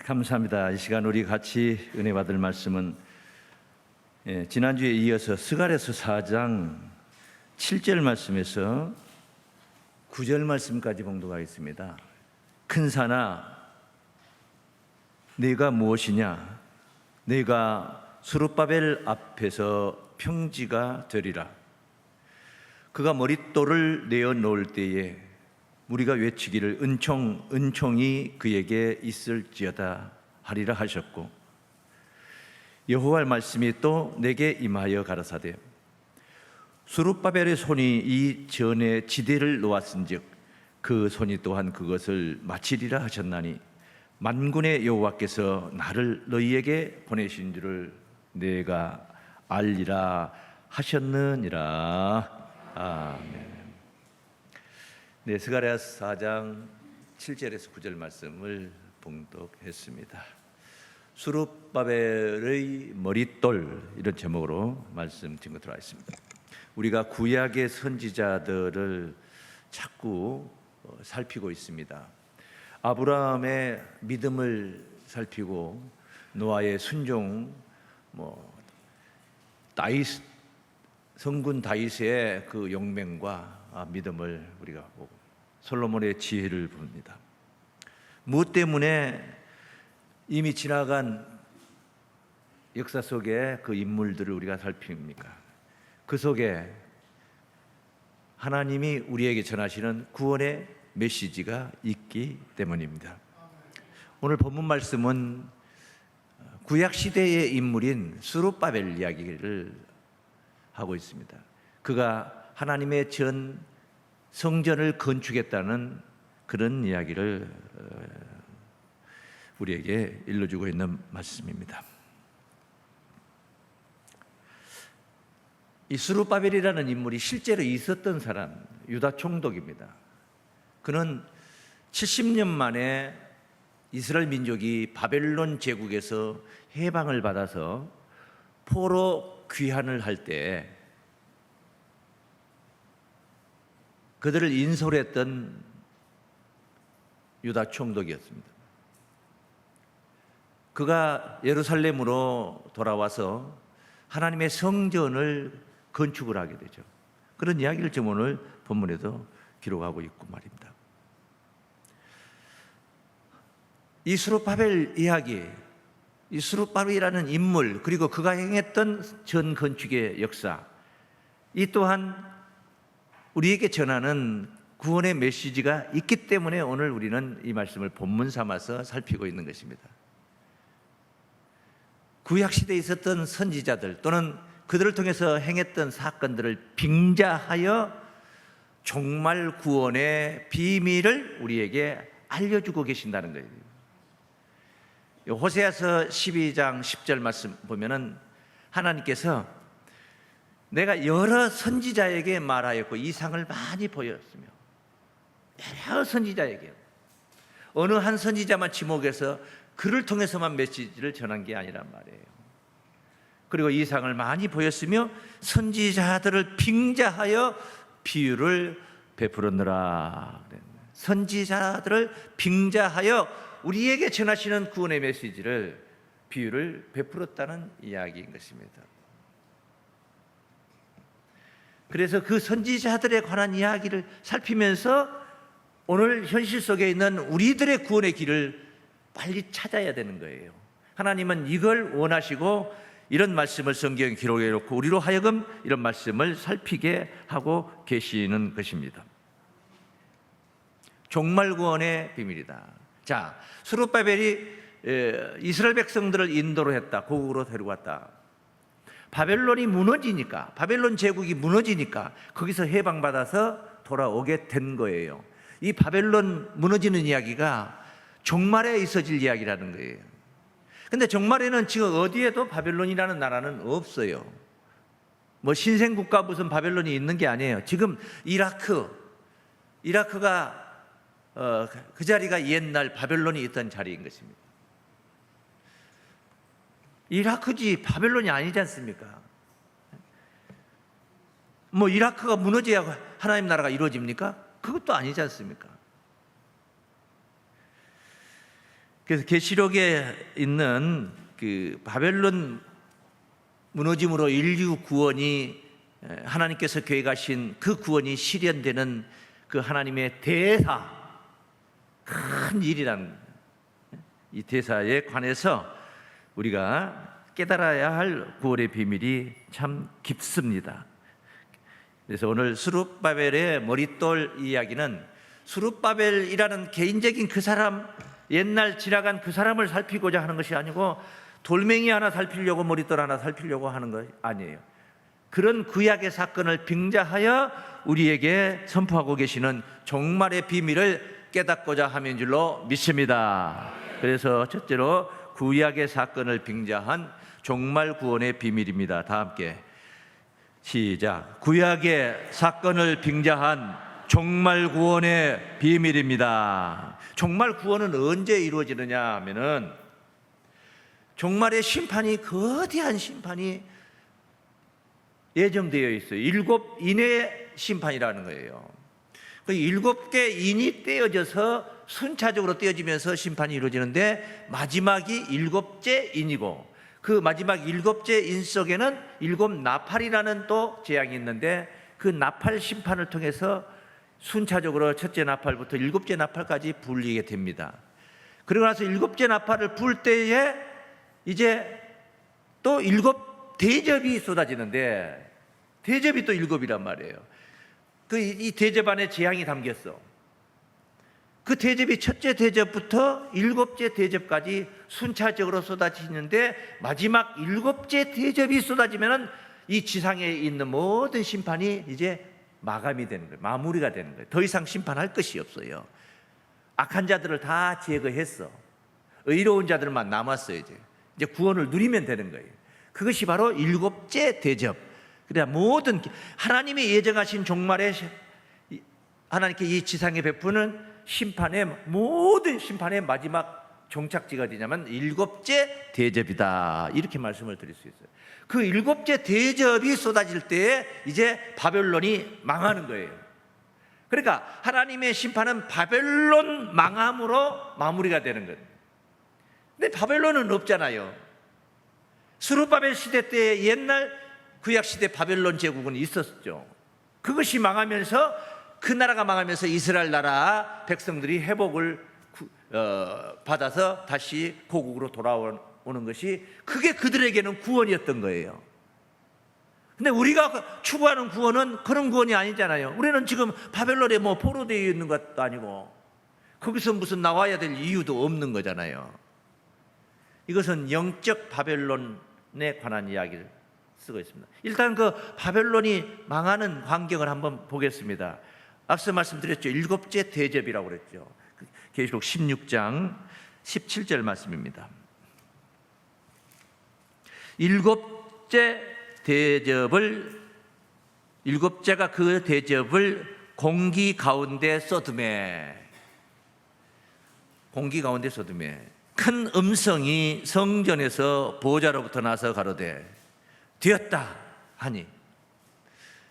감사합니다. 이 시간 우리 같이 은혜 받을 말씀은 지난주에 이어서 스가랴서 4장 7절 말씀에서 9절 말씀까지 봉독하겠습니다. 큰 산아 네가 무엇이냐, 네가 스룹바벨 앞에서 평지가 되리라. 그가 머릿돌을 내어 놓을 때에 우리가 외치기를 은총이 그에게 있을지어다 하리라 하셨고, 여호와의 말씀이 또 내게 임하여 가라사대 스룹바벨의 손이 이 전에 지대를 놓았은즉 그 손이 또한 그것을 마치리라 하셨나니 만군의 여호와께서 나를 너희에게 보내신 줄을 내가 알리라 하셨느니라. 아멘. 네, 스가랴서 4장 7절에서 9절 말씀을 봉독했습니다. 스룹바벨의 머릿돌, 이런 제목으로 말씀 드린 것으로 하겠습니다. 우리가 구약의 선지자들을 자꾸 살피고 있습니다. 아브라함의 믿음을 살피고 노아의 순종, 성군 다윗의 그 용맹과 믿음을 우리가 보고 솔로몬의 지혜를 봅니다. 무엇 때문에 이미 지나간 역사 속에 그 인물들을 우리가 살핍니까? 그 속에 하나님이 우리에게 전하시는 구원의 메시지가 있기 때문입니다. 오늘 본문 말씀은 구약 시대의 인물인 스룹바벨 이야기를 하고 있습니다. 그가 하나님의 전 성전을 건축했다는 그런 이야기를 우리에게 일러주고 있는 말씀입니다. 이 스룹바벨이라는 인물이 실제로 있었던 사람, 유다 총독입니다. 그는 70년 만에 이스라엘 민족이 바벨론 제국에서 해방을 받아서 포로 귀환을 할 때 그들을 인솔했던 유다 총독이었습니다. 그가 예루살렘으로 돌아와서 하나님의 성전을 건축을 하게 되죠. 그런 이야기를 지금 오늘 본문에도 기록하고 있고 말입니다. 이 스룹바벨 이야기, 이 스룹바벨이라는 인물, 그리고 그가 행했던 전 건축의 역사, 이 또한 우리에게 전하는 구원의 메시지가 있기 때문에 오늘 우리는 이 말씀을 본문 삼아서 살피고 있는 것입니다. 구약시대에 있었던 선지자들 또는 그들을 통해서 행했던 사건들을 빙자하여 종말 구원의 비밀을 우리에게 알려주고 계신다는 거예요. 호세아서 12장 10절 말씀 보면은 하나님께서 내가 여러 선지자에게 말하였고 이상을 많이 보였으며, 여러 선지자에게 어느 한 선지자만 지목해서 그를 통해서만 메시지를 전한 게 아니란 말이에요. 그리고 이상을 많이 보였으며 선지자들을 빙자하여 비유를 베풀었느라. 선지자들을 빙자하여 우리에게 전하시는 구원의 메시지를, 비유를 베풀었다는 이야기인 것입니다. 그래서 그 선지자들에 관한 이야기를 살피면서 오늘 현실 속에 있는 우리들의 구원의 길을 빨리 찾아야 되는 거예요. 하나님은 이걸 원하시고 이런 말씀을 성경에 기록해 놓고 우리로 하여금 이런 말씀을 살피게 하고 계시는 것입니다. 종말 구원의 비밀이다. 자, 스룹바벨이 이스라엘 백성들을 인도로 했다. 고국으로 데려갔다. 바벨론이 무너지니까, 바벨론 제국이 무너지니까 거기서 해방받아서 돌아오게 된 거예요. 이 바벨론 무너지는 이야기가 종말에 있어질 이야기라는 거예요. 근데 종말에는 지금 어디에도 바벨론이라는 나라는 없어요. 신생국가 무슨 바벨론이 있는 게 아니에요. 지금 이라크가 그 자리가 옛날 바벨론이 있던 자리인 것입니다. 이라크지 바벨론이 아니지 않습니까? 이라크가 무너져야 하나님 나라가 이루어집니까? 그것도 아니지 않습니까? 그래서 계시록에 있는 그 바벨론 무너짐으로 인류 구원이 하나님께서 계획하신 그 구원이 실현되는 그 하나님의 대사, 큰 일이란 이 대사에 관해서 우리가 깨달아야 할 구원의 비밀이 참 깊습니다. 그래서 오늘 스룹바벨의 머릿돌 이야기는 스룹바벨이라는 개인적인 그 사람, 옛날 지나간 그 사람을 살피고자 하는 것이 아니고 돌멩이 하나 살피려고 머릿돌 하나 살피려고 하는 것 아니에요. 그런 구약의 사건을 빙자하여 우리에게 선포하고 계시는 종말의 비밀을 깨닫고자 함인 줄로 믿습니다. 그래서 첫째로 구약의 사건을 빙자한 종말 구원의 비밀입니다. 다 함께 시작. 구약의 사건을 빙자한 종말 구원의 비밀입니다. 종말 구원은 언제 이루어지느냐 하면은 종말의 심판이, 거대한 심판이 예정되어 있어요. 7인의 심판이라는 거예요. 그 7개 인이 떼어져서 순차적으로 떼어지면서 심판이 이루어지는데 마지막이 7째 인이고 그 마지막 7째 인 속에는 7나팔이라는 또 재앙이 있는데 그 나팔 심판을 통해서 순차적으로 첫째 나팔부터 7째 나팔까지 불리게 됩니다. 그리고 나서 7째 나팔을 불 때에 이제 또 7 대접이 쏟아지는데 대접이 또 7이란 말이에요. 이 대접 안에 재앙이 담겼어. 그 대접이 첫째 대접부터 7째 대접까지 순차적으로 쏟아지는데 마지막 7째 대접이 쏟아지면은 이 지상에 있는 모든 심판이 이제 마감이 되는 거예요. 마무리가 되는 거예요. 더 이상 심판할 것이 없어요. 악한 자들을 다 제거했어. 의로운 자들만 남았어요. 이제 구원을 누리면 되는 거예요. 그것이 바로 7째 대접. 그래야 모든 하나님이 예정하신 종말에 하나님께 이 지상에 베푸는 심판의 모든 심판의 마지막 종착지가 어디냐면 7째 대접이다. 이렇게 말씀을 드릴 수 있어요. 그 7째 대접이 쏟아질 때에 이제 바벨론이 망하는 거예요. 그러니까 하나님의 심판은 바벨론 망함으로 마무리가 되는 거예요. 근데 바벨론은 없잖아요. 스룹바벨 시대 때 옛날 구약 시대 바벨론 제국은 있었죠. 그것이 망하면서 그 나라가 망하면서 이스라엘 나라 백성들이 회복을 받아서 다시 고국으로 돌아오는 것이 그게 그들에게는 구원이었던 거예요. 근데 우리가 추구하는 구원은 그런 구원이 아니잖아요. 우리는 지금 바벨론에 뭐 포로되어 있는 것도 아니고 거기서 무슨 나와야 될 이유도 없는 거잖아요. 이것은 영적 바벨론에 관한 이야기를 쓰고 있습니다. 일단 그 바벨론이 망하는 환경을 한번 보겠습니다. 앞서 말씀드렸죠. 7째 대접이라고 그랬죠. 계시록 16장 17절 말씀입니다. 7째 대접을 7째가 그 대접을 공기 가운데 쏟음에 큰 음성이 성전에서 보좌로부터 나서 가로되 되었다 하니.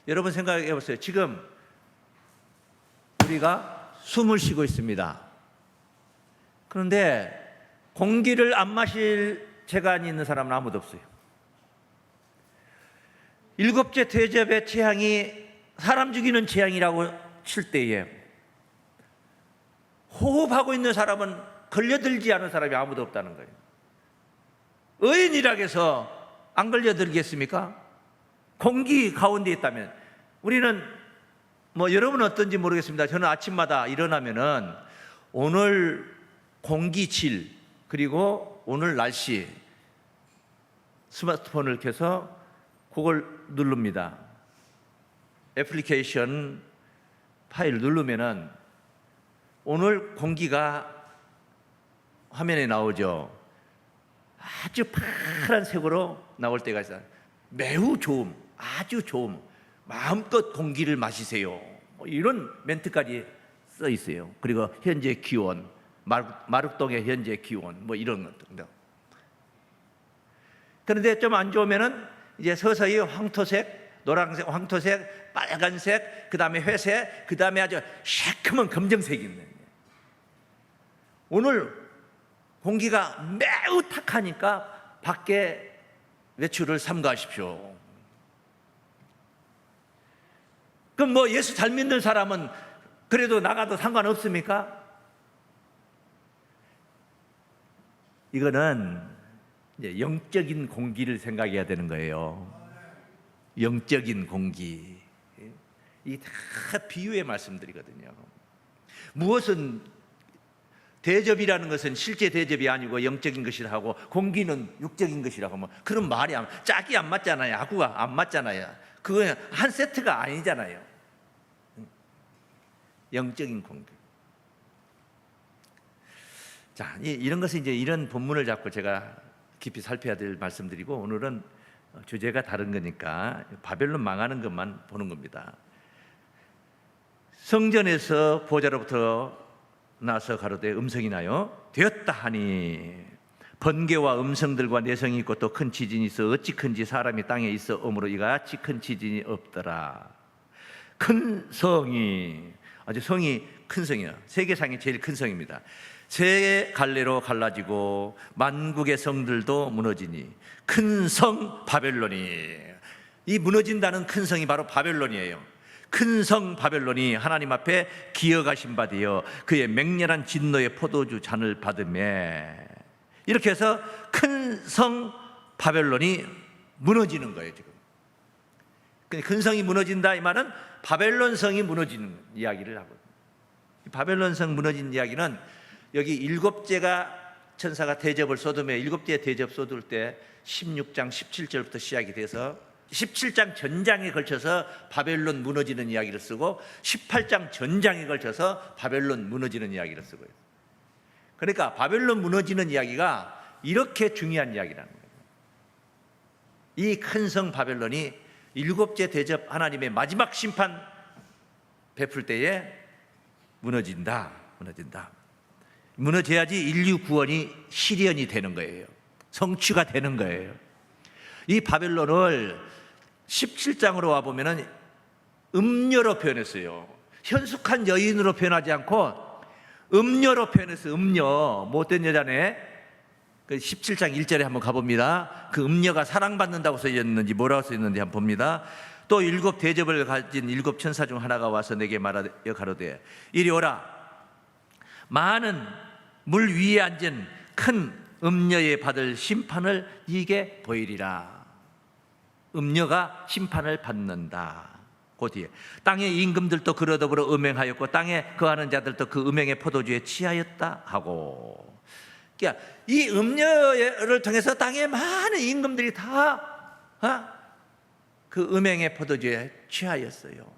여러분 생각해 보세요. 지금 우리가 숨을 쉬고 있습니다. 그런데 공기를 안 마실 재간이 있는 사람은 아무도 없어요. 7째 대접의 재앙이 사람 죽이는 재앙이라고 칠 때에 호흡하고 있는 사람은 걸려들지 않은 사람이 아무도 없다는 거예요. 의인이라고 해서 안 걸려들겠습니까? 공기 가운데 있다면. 우리는 뭐 여러분은 어떤지 모르겠습니다. 저는 아침마다 일어나면은 오늘 공기질 그리고 오늘 날씨 스마트폰을 켜서 그걸 누릅니다. 애플리케이션 파일 누르면은 오늘 공기가 화면에 나오죠. 아주 파란색으로 나올 때가 있어요. 매우 좋음, 아주 좋음, 마음껏 공기를 마시세요. 뭐 이런 멘트까지 써 있어요. 그리고 현재 기온, 마륵동의 현재 기온, 뭐 이런 것들. 그런데 좀 안 좋으면은 이제 서서히 황토색, 노란색, 황토색, 빨간색, 그 다음에 회색, 그 다음에 아주 시커먼 검정색이 있는. 오늘 공기가 매우 탁하니까 밖에 외출을 삼가하십시오. 그럼 뭐 예수 잘 믿는 사람은 그래도 나가도 상관없습니까? 이거는 이제 영적인 공기를 생각해야 되는 거예요. 영적인 공기. 이 다 비유의 말씀들이거든요. 무엇은 대접이라는 것은 실제 대접이 아니고 영적인 것이라 하고 공기는 육적인 것이라고 하면 그런 말이 짝이 안 맞잖아요. 아구가 안 맞잖아요. 그거 한 세트가 아니잖아요. 영적인 공기. 자, 이런 것은 이제 이런 본문을 잡고 제가 깊이 살펴야 될 말씀드리고, 오늘은 주제가 다른 거니까 바벨론 망하는 것만 보는 겁니다. 성전에서 보좌로부터 나서 가로되 음성이 나요 되었다 하니 번개와 음성들과 내성이 있고 또 큰 지진이 있어 어찌 큰지 사람이 땅에 있어 오므로 이같이 큰 지진이 없더라. 큰 성이, 아주 성이 큰 성이야. 세계상이 제일 큰 성입니다. 세 갈래로 갈라지고 만국의 성들도 무너지니 큰 성 바벨론이, 이 무너진다는 큰 성이 바로 바벨론이에요. 큰 성 바벨론이 하나님 앞에 기어가신 바 되어 그의 맹렬한 진노의 포도주 잔을 받으매, 이렇게 해서 큰 성 바벨론이 무너지는 거예요. 지금 큰 성이 무너진다 이 말은 바벨론 성이 무너지는 이야기를 하거든요. 바벨론 성 무너진 이야기는 여기 일곱째가 천사가 대접을 쏟으며 일곱째 대접 쏟을 때 16장 17절부터 시작이 돼서 17장 전장에 걸쳐서 바벨론 무너지는 이야기를 쓰고 18장 전장에 걸쳐서 바벨론 무너지는 이야기를 쓰고요. 그러니까 바벨론 무너지는 이야기가 이렇게 중요한 이야기라는 거예요. 이 큰 성 바벨론이 일곱째 대접 하나님의 마지막 심판 베풀 때에 무너진다. 무너져야지 인류 구원이 실현이 되는 거예요. 성취가 되는 거예요. 이 바벨론을 17장으로 와보면 음녀로 표현했어요. 현숙한 여인으로 표현하지 않고 음녀로 표현했어요. 음녀, 못된 여자네. 17장 1절에 한번 가봅니다. 그 음녀가 사랑받는다고 써있는지 뭐라고 써있는지 한번 봅니다. 또 일곱 대접을 가진 일곱 천사 중 하나가 와서 내게 말하여 가로되 이리 오라. 많은 물 위에 앉은 큰 음녀에 받을 심판을 네게 보이리라. 음녀가 심판을 받는다. 그 뒤에 땅의 임금들도 그로 더불어 음행하였고 땅에 거하는 자들도 그 음행의 포도주에 취하였다 하고, 그러니까 이 음녀를 통해서 땅의 많은 임금들이 다 그 음행의 포도주에 취하였어요.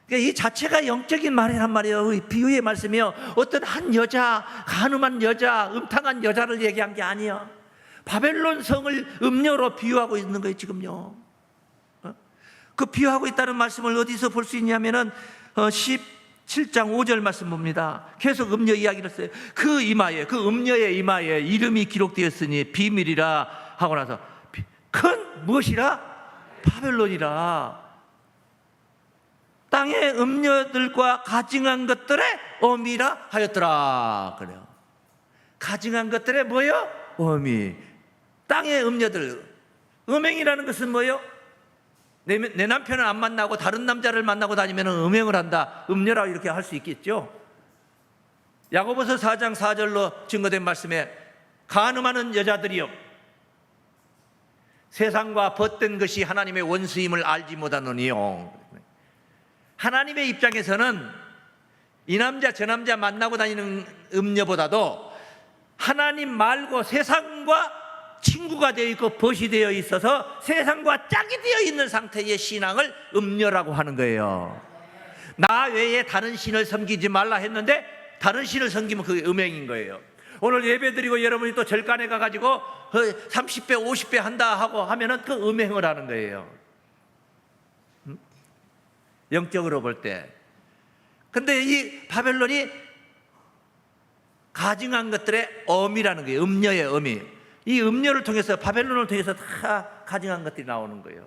그러니까 이 자체가 영적인 말이란 말이에요. 비유의 말씀이요. 어떤 한 여자, 간음한 여자, 음탕한 여자를 얘기한 게 아니에요. 바벨론 성을 음녀로 비유하고 있는 거예요. 지금요. 그 비유하고 있다는 말씀을 어디서 볼 수 있냐면은 17장 5절 말씀 봅니다. 계속 음녀 이야기를 써요. 그 이마에, 그 음녀의 이마에 이름이 기록되었으니 비밀이라 하고 나서 큰 무엇이라? 바벨론이라. 땅의 음녀들과 가증한 것들의 어미라 하였더라. 그래요. 가증한 것들의 뭐요? 어미. 땅의 음녀들. 음행이라는 것은 뭐요? 내 남편을 안 만나고 다른 남자를 만나고 다니면 음행을 한다. 음녀라고 이렇게 할 수 있겠죠. 야고보서 4장 4절로 증거된 말씀에 간음하는 여자들이요, 세상과 벗된 것이 하나님의 원수임을 알지 못하느니요. 하나님의 입장에서는 이 남자 저 남자 만나고 다니는 음녀보다도 하나님 말고 세상과 친구가 되어 있고 벗이 되어 있어서 세상과 짝이 되어 있는 상태의 신앙을 음녀라고 하는 거예요. 나 외에 다른 신을 섬기지 말라 했는데 다른 신을 섬기면 그게 음행인 거예요. 오늘 예배드리고 여러분이 또 절간에 가가지고 30배 50배 한다 하고 하면은 그 음행을 하는 거예요. 영적으로 볼 때. 근데 이 바벨론이 가증한 것들의 어미라는 거예요. 음녀의 어미. 이 음녀를 통해서, 바벨론을 통해서 다 가증한 것들이 나오는 거예요.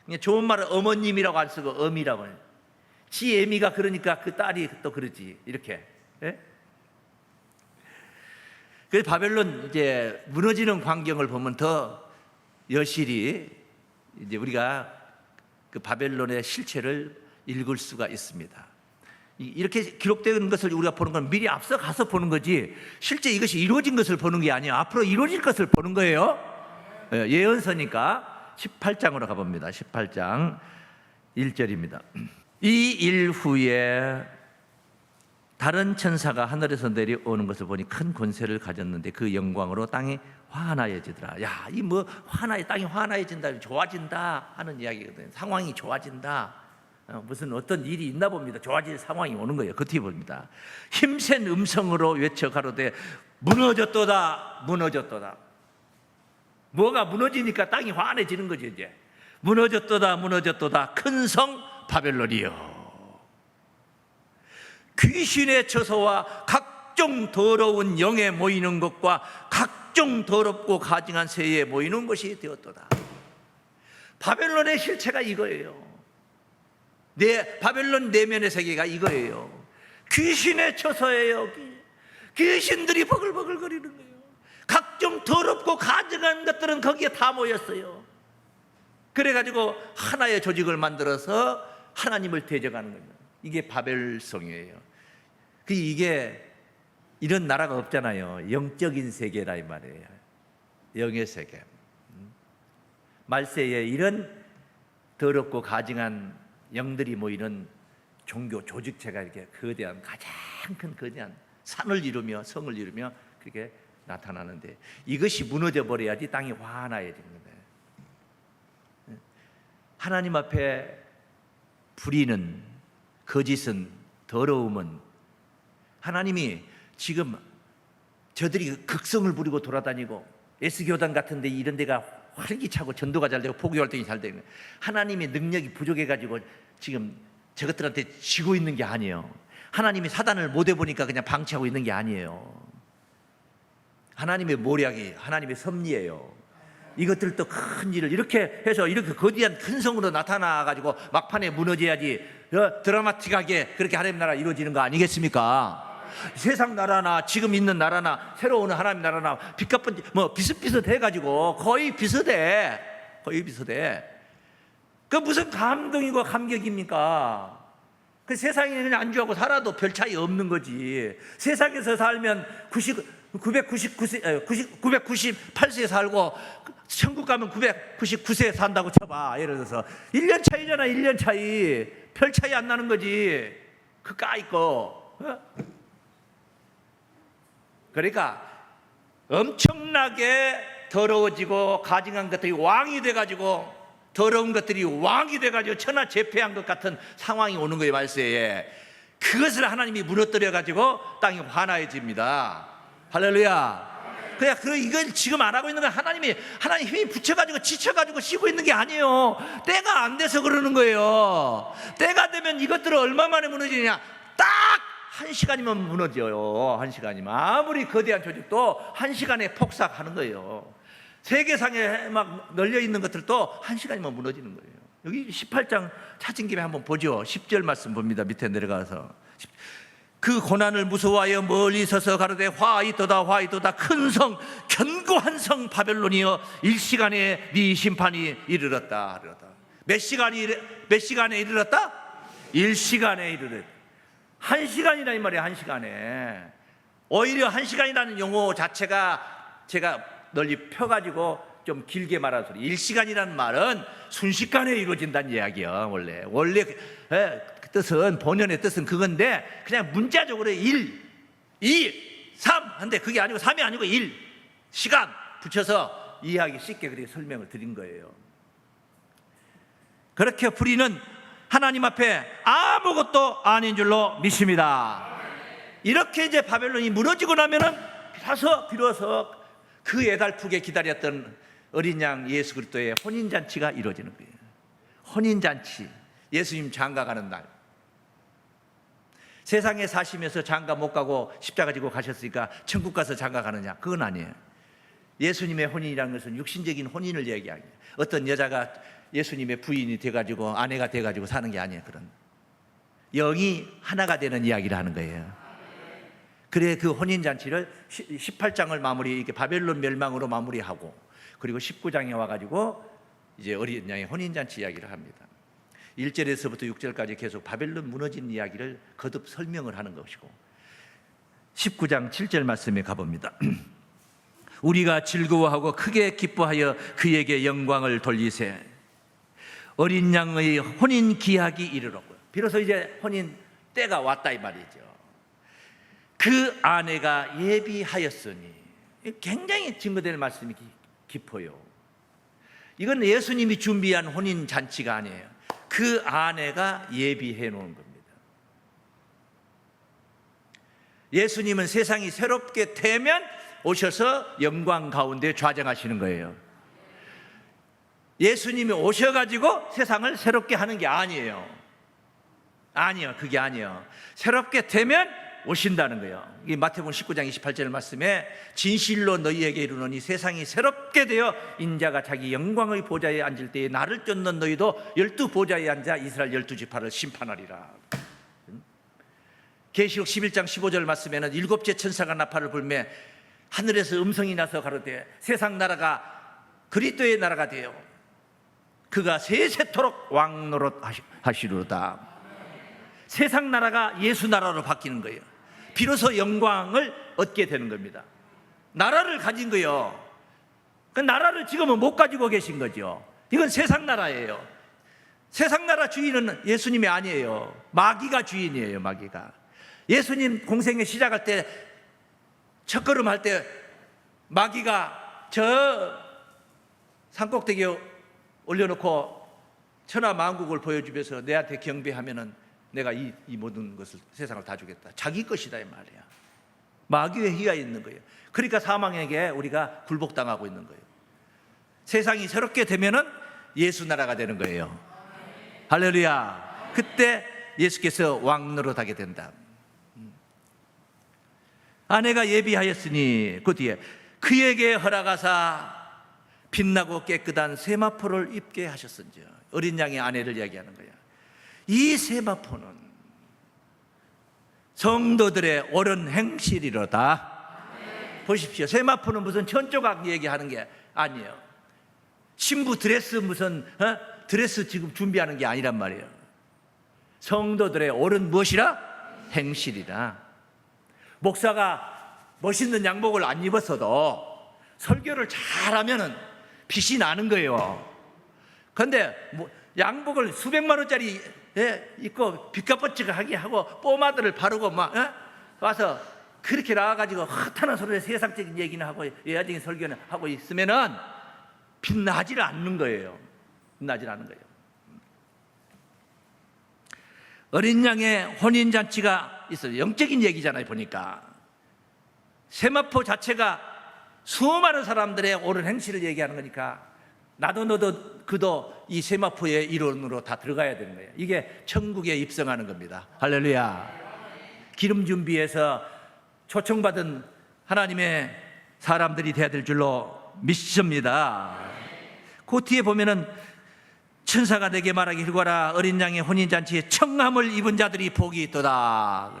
그냥 좋은 말은 어머님이라고 안 쓰고 어미라고 해요. 지 애미가 그러니까 그 딸이 또 그러지. 이렇게. 예? 그래서 바벨론 이제 무너지는 광경을 보면 더 여실히 이제 우리가 그 바벨론의 실체를 읽을 수가 있습니다. 이렇게 기록된 것을 우리가 보는 건 미리 앞서 가서 보는 거지, 실제 이것이 이루어진 것을 보는 게 아니에요. 앞으로 이루어질 것을 보는 거예요. 예언서니까 18장으로 가봅니다. 18장 1절입니다. 이 일 후에 다른 천사가 하늘에서 내려오는 것을 보니 큰 권세를 가졌는데 그 영광으로 땅이 환하여지더라. 야, 이 뭐 땅이 환하여진다, 좋아진다 하는 이야기거든요. 상황이 좋아진다. 무슨 어떤 일이 있나 봅니다. 좋아질 상황이 오는 거예요. 그렇게 봅니다. 힘센 음성으로 외쳐 가로되 무너졌도다, 무너졌도다. 뭐가 무너지니까 땅이 환해지는 거죠. 이제 무너졌도다, 무너졌도다. 큰 성 바벨론이요, 귀신의 처소와 각종 더러운 영에 모이는 것과 각종 더럽고 가증한 새에 모이는 것이 되었도다. 바벨론의 실체가 이거예요. 바벨론 내면의 세계가 이거예요. 귀신의 처소예요. 귀신들이 버글버글거리는 거예요. 각종 더럽고 가증한 것들은 거기에 다 모였어요. 그래가지고 하나의 조직을 만들어서 하나님을 대적하는 겁니다. 이게 바벨성이에요. 이게 이런 나라가 없잖아요. 영적인 세계라 이 말이에요. 영의 세계. 말세에 이런 더럽고 가증한 영들이 모이는 종교 조직체가 이렇게 거대한, 가장 큰 거대한 산을 이루며 성을 이루며 그렇게 나타나는데, 이것이 무너져 버려야지 땅이 환하여지는 거예요. 하나님 앞에 불의는, 거짓은, 더러움은 하나님이 지금 저들이 극성을 부리고 돌아다니고 S교단 같은 데 이런 데가 활기차고 전도가 잘 되고 포교 활동이 잘 되는, 하나님의 능력이 부족해가지고 지금 저것들한테 지고 있는 게 아니에요. 하나님이 사단을 못 해보니까 그냥 방치하고 있는 게 아니에요. 하나님의 모략이, 하나님의 섭리예요. 이것들도 큰 일을 이렇게 해서 이렇게 거대한 큰 성으로 나타나가지고 막판에 무너져야지 드라마틱하게 그렇게 하나님 나라 이루어지는 거 아니겠습니까? 세상 나라나 지금 있는 나라나 새로 오는 하나님 나라나 빚값은 뭐 비슷비슷해가지고 거의 비슷해. 그 무슨 감동이고 감격입니까? 그 세상에 그냥 안주하고 살아도 별 차이 없는 거지. 세상에서 살면 998세에 살고 천국 가면 999세에 산다고 쳐봐. 예를 들어서 1년 차이잖아. 1년 차이. 별 차이 안 나는 거지. 그 까이거. 그러니까 엄청나게 더러워지고 가증한 것들이 왕이 돼가지고, 더러운 것들이 왕이 돼가지고 천하제패한 것 같은 상황이 오는 거예요. 말세에. 그것을 하나님이 무너뜨려가지고 땅이 환하여집니다. 할렐루야. 그냥 이걸 지금 안 하고 있는 건 하나님 힘이 붙여가지고 지쳐가지고 쉬고 있는 게 아니에요. 때가 안 돼서 그러는 거예요. 때가 되면 이것들은 얼마 만에 무너지냐? 딱 1시간이면 무너져요. 1시간이면. 아무리 거대한 조직도 1시간에 폭삭하는 거예요. 세계상에 막 널려 있는 것들도 1시간이면 무너지는 거예요. 여기 18장 찾은 김에 한번 보죠. 10절 말씀 봅니다. 밑에 내려가서. 그 고난을 무서워하여 멀리 서서 가로되 화이도다, 화이도다. 큰 성, 견고한 성 바벨론이여, 일시간에 네 심판이 이르렀다. 몇 시간에 이르렀다? 1시간에 이르렀다. 1시간이라 이 말이에요. 1시간에. 오히려 1시간이라는 용어 자체가 제가 널리 펴가지고 좀 길게 말한 소리. 1시간이라는 말은 순식간에 이루어진다는 이야기야. 원래 그 뜻은, 본연의 뜻은 그건데, 그냥 문자적으로 1, 2, 3 한데 그게 아니고 3이 아니고 1 시간 붙여서 이해하기 쉽게 그렇게 설명을 드린 거예요. 그렇게 불의는 하나님 앞에 아무것도 아닌 줄로 믿습니다. 이렇게 이제 바벨론이 무너지고 나면은 비로소 그 애달프게 기다렸던 어린 양 예수 그리스도의 혼인잔치가 이루어지는 거예요. 혼인잔치. 예수님 장가가는 날. 세상에 사시면서 장가 못 가고 십자가 지고 가셨으니까 천국 가서 장가 가느냐? 그건 아니에요. 예수님의 혼인이라는 것은 육신적인 혼인을 얘기하는 거예요. 어떤 여자가 예수님의 부인이 돼가지고 아내가 돼가지고 사는 게 아니에요. 그런 영이 하나가 되는 이야기를 하는 거예요. 그래 그 혼인잔치를 18장을 마무리, 이렇게 바벨론 멸망으로 마무리하고, 그리고 19장에 와가지고 이제 어린 양의 혼인잔치 이야기를 합니다. 1절에서부터 6절까지 계속 바벨론 무너진 이야기를 거듭 설명을 하는 것이고, 19장 7절 말씀에 가봅니다. 우리가 즐거워하고 크게 기뻐하여 그에게 영광을 돌리세. 어린 양의 혼인 기약이 이르렀고요. 비로소 이제 혼인 때가 왔다 이 말이죠. 그 아내가 예비하였으니, 굉장히 증거될 말씀이 깊어요. 이건 예수님이 준비한 혼인 잔치가 아니에요. 그 아내가 예비해 놓은 겁니다. 예수님은 세상이 새롭게 되면 오셔서 영광 가운데 좌정하시는 거예요. 예수님이 오셔가지고 세상을 새롭게 하는 게 아니에요. 아니요, 그게 아니에요. 새롭게 되면 오신다는 거예요. 이 마태복음 19장 28절 말씀에 진실로 너희에게 이르노니 세상이 새롭게 되어 인자가 자기 영광의 보좌에 앉을 때에 나를 쫓는 너희도 12보좌에 앉아 이스라엘 12지파를 심판하리라. 계시록 11장 15절 말씀에는 일곱째 천사가 나팔을 불며 하늘에서 음성이 나서 가로되 세상 나라가 그리스도의 나라가 되어 그가 세세토록 왕노릇 하시리로다. 세상 나라가 예수 나라로 바뀌는 거예요. 비로소 영광을 얻게 되는 겁니다. 나라를 가진 거예요. 그 나라를 지금은 못 가지고 계신 거죠. 이건 세상 나라예요. 세상 나라 주인은 예수님이 아니에요. 마귀가 주인이에요. 마귀가. 예수님 공생에 시작할 때 첫걸음 할 때 마귀가 저 산꼭대기에 올려놓고 천하 만국을 보여주면서 내한테 경배하면은 내가 이 모든 것을, 세상을 다 주겠다. 자기 것이다 이 말이야. 마귀의 희가 있는 거예요. 그러니까 사망에게 우리가 굴복당하고 있는 거예요. 세상이 새롭게 되면은 예수 나라가 되는 거예요. 할렐루야. 그때 예수께서 왕노릇하게 된다. 아내가 예비하였으니 그 뒤에 그에게 허락하사 빛나고 깨끗한 세마포를 입게 하셨은지요. 어린 양의 아내를 이야기하는 거예요. 이 세마포는 성도들의 옳은 행실이로다. 보십시오. 세마포는 무슨 천조각 얘기하는 게 아니에요. 신부 드레스 무슨 드레스 지금 준비하는 게 아니란 말이에요. 성도들의 옳은 무엇이라? 행실이라. 목사가 멋있는 양복을 안 입었어도 설교를 잘하면은 빛이 나는 거예요. 그런데 양복을 수백만 원짜리 입고 빛까뻔쩍하게 하고 포마드를 바르고 막 와서 그렇게 나와가지고 헛하는 소리에 세상적인 얘기는 하고 예화적인 설교는 하고 있으면은 빛나질 않는 거예요. 빛나질 않는 거예요. 어린 양의 혼인잔치가 있어요. 영적인 얘기잖아요. 보니까 세마포 자체가 수많은 사람들의 옳은 행실을 얘기하는 거니까 나도 너도 그도 이 세마포의 일원으로 다 들어가야 되는 거예요. 이게 천국에 입성하는 겁니다. 할렐루야. 기름 준비해서 초청받은 하나님의 사람들이 되어야 될 줄로 믿습니다. 그 뒤에 보면은 천사가 내게 말하기를 가라. 어린 양의 혼인잔치에 청함을 입은 자들이 복이 있도다.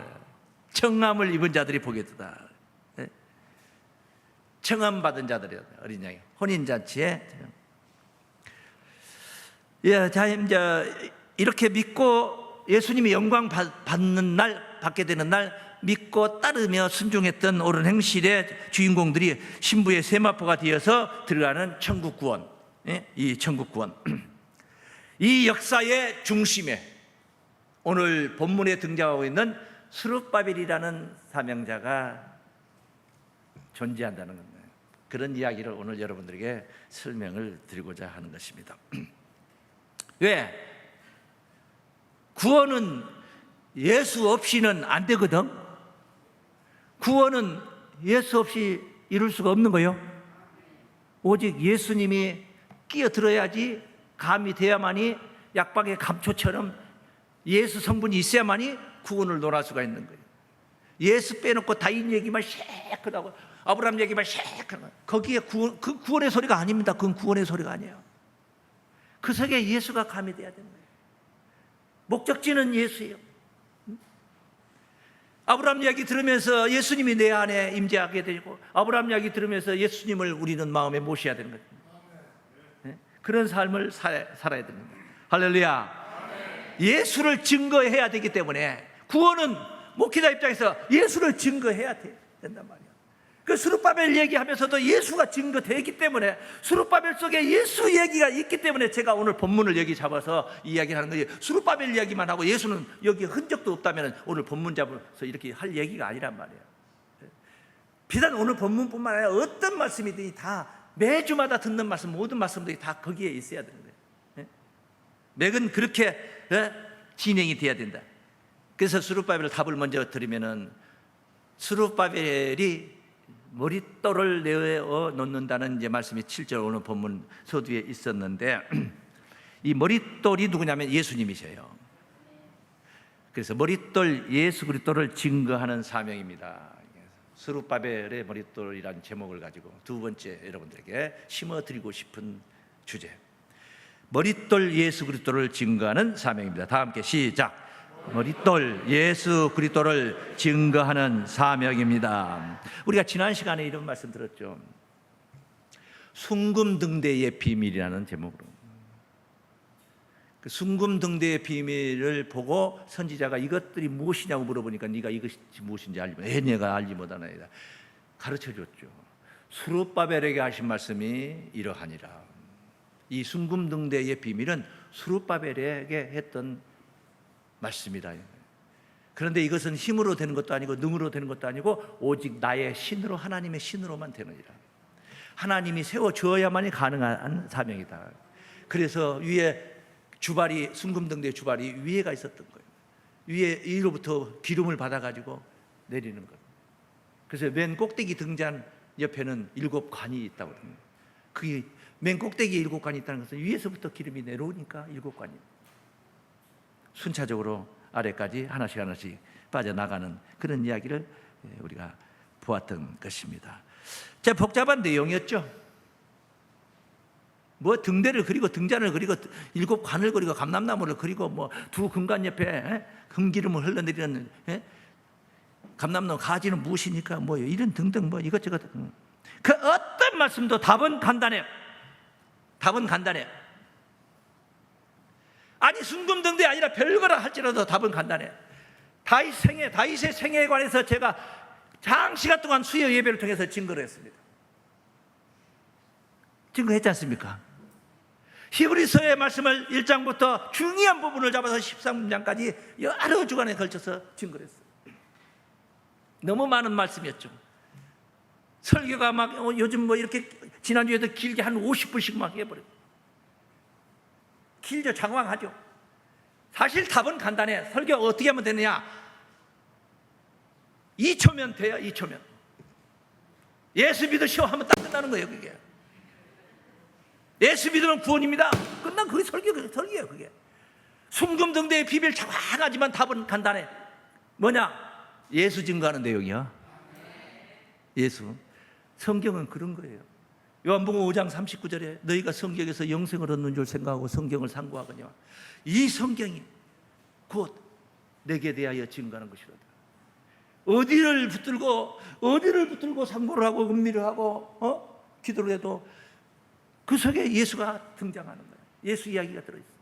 청함을 입은 자들이 복이 있도다. 청함 받은 자들이 어린 양의 혼인잔치에. 예, 자, 이제 이렇게 믿고 예수님이 영광 받는 날, 받게 되는 날 믿고 따르며 순종했던 옳은 행실의 주인공들이 신부의 세마포가 되어서 들어가는 천국 구원. 이 천국 구원. 이 역사의 중심에 오늘 본문에 등장하고 있는 스룹바벨이라는 사명자가 존재한다는 겁니다. 그런 이야기를 오늘 여러분들에게 설명을 드리고자 하는 것입니다. 왜? 구원은 예수 없이는 안 되거든. 구원은 예수 없이 이룰 수가 없는 거예요. 오직 예수님이 끼어들어야지, 감이 돼야만이, 약방의 감초처럼 예수 성분이 있어야만이 구원을 논할 수가 있는 거예요. 예수 빼놓고 다인 얘기만 쉐크하고 아브라함 얘기만 쉐크하고 거기에 그 구원의 소리가 아닙니다. 그건 구원의 소리가 아니에요. 그 속에 예수가 가미돼야 되는 거예요. 목적지는 예수예요. 아브라함 이야기 들으면서 예수님이 내 안에 임재하게 되고, 아브라함 이야기 들으면서 예수님을 우리는 마음에 모셔야 되는 거죠. 네? 그런 삶을 살아야 됩니다. 할렐루야. 예수를 증거해야 되기 때문에 구원은 목회자 입장에서 예수를 증거해야 된단 말이에요. 그 스룹바벨 얘기하면서도 예수가 증거되기 때문에, 스룹바벨 속에 예수 얘기가 있기 때문에 제가 오늘 본문을 여기 잡아서 이야기하는 거예요. 스룹바벨 이야기만 하고 예수는 여기 흔적도 없다면 오늘 본문 잡아서 이렇게 할 얘기가 아니란 말이에요. 비단 오늘 본문뿐만 아니라 어떤 말씀이든지 다 매주마다 듣는 말씀, 모든 말씀들이 다 거기에 있어야 되는 거예요. 맥은 그렇게 진행이 돼야 된다. 그래서 스룹바벨 답을 먼저 드리면은, 스룹바벨이 머릿돌을 내어 놓는다는 이제 말씀이 7절 오늘 본문 서두에 있었는데, 이 머릿돌이 누구냐면 예수님이셔요. 그래서 머릿돌 예수 그리스도를 증거하는 사명입니다. 스룹바벨의 머릿돌이라는 제목을 가지고 두 번째 여러분들에게 심어드리고 싶은 주제, 머릿돌 예수 그리스도를 증거하는 사명입니다. 다 함께 시작. 머릿돌 예수 그리스도를 증거하는 사명입니다. 우리가 지난 시간에 이런 말씀 들었죠. 순금등대의 비밀이라는 제목으로. 그 순금등대의 비밀을 보고 선지자가 이것들이 무엇이냐고 물어보니까 네가 이것이 무엇인지 알지 못하나, 내가 알지 못하나이다 가르쳐줬죠. 스룹바벨에게 하신 말씀이 이러하니라. 이 순금등대의 비밀은 스룹바벨에게 했던 말씀이다. 그런데 이것은 힘으로 되는 것도 아니고 능으로 되는 것도 아니고 오직 나의 신으로, 하나님의 신으로만 되느니라. 하나님이 세워주어야만이 가능한 사명이다. 그래서 위에 주발이, 순금등대의 주발이 위에가 있었던 거예요. 위에 위로부터 기름을 받아가지고 내리는 거예요. 그래서 맨 꼭대기 등잔 옆에는 7관이 있다고 합니다. 그게 맨 꼭대기에 7관이 있다는 것은 위에서부터 기름이 내려오니까 7관이 순차적으로 아래까지 하나씩 하나씩 빠져나가는 그런 이야기를 우리가 보았던 것입니다. 자, 복잡한 내용이었죠. 뭐 등대를 그리고 등잔을 그리고 7관을 그리고 감람나무를 그리고 뭐 두 금관 옆에 금기름을 흘러내리는 감람나무 가지는 무엇이니까 뭐 이런 등등 뭐 이것저것. 그 어떤 말씀도 답은 간단해요. 답은 간단해요. 아니 순금등대 아니라 별거라 할지라도 답은 간단해요. 다윗의 생애에 관해서 제가 장시간 동안 수요 예배를 통해서 증거를 했습니다. 증거했지 않습니까? 히브리서의 말씀을 1장부터 중요한 부분을 잡아서 13장까지 여러 주간에 걸쳐서 증거를 했어요. 너무 많은 말씀이었죠. 설교가 막 요즘 뭐 이렇게 지난주에도 길게 한 50분씩 막 해버려요. 길죠. 장황하죠. 사실 답은 간단해. 설교 어떻게 하면 되느냐? 2초면 돼요. 2초면 예수 믿으시오 하면 딱 끝나는 거예요. 그게 예수 믿으면 구원입니다. 끝난 그게 설교예요. 그게 순금등대의 비밀 장황하지만 답은 간단해. 뭐냐? 예수 증거하는 내용이야. 예수. 성경은 그런 거예요. 요한복음 5장 39절에 너희가 성경에서 영생을 얻는 줄 생각하고 성경을 상고하거니와 이 성경이 곧 내게 대하여 증거하는 것이로다. 어디를 붙들고 상고를 하고 음미를 하고 기도를 해도 그 속에 예수가 등장하는 거예요. 예수 이야기가 들어있어요.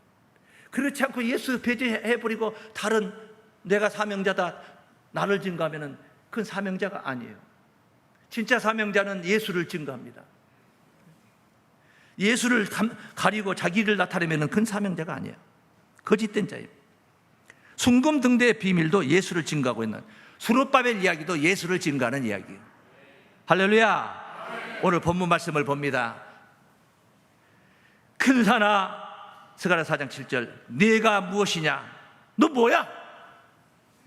그렇지 않고 예수 배제해버리고 다른 내가 사명자다 나를 증거하면 그건 사명자가 아니에요. 진짜 사명자는 예수를 증거합니다. 예수를 가리고 자기를 나타내면 그건 사명자가 아니에요. 거짓된 자예요. 순금등대의 비밀도 예수를 증거하고 있는, 스룹바벨 이야기도 예수를 증거하는 이야기예요. 할렐루야. 오늘 본문 말씀을 봅니다. 큰 산아, 스가랴 4장 7절, 네가 무엇이냐? 너 뭐야?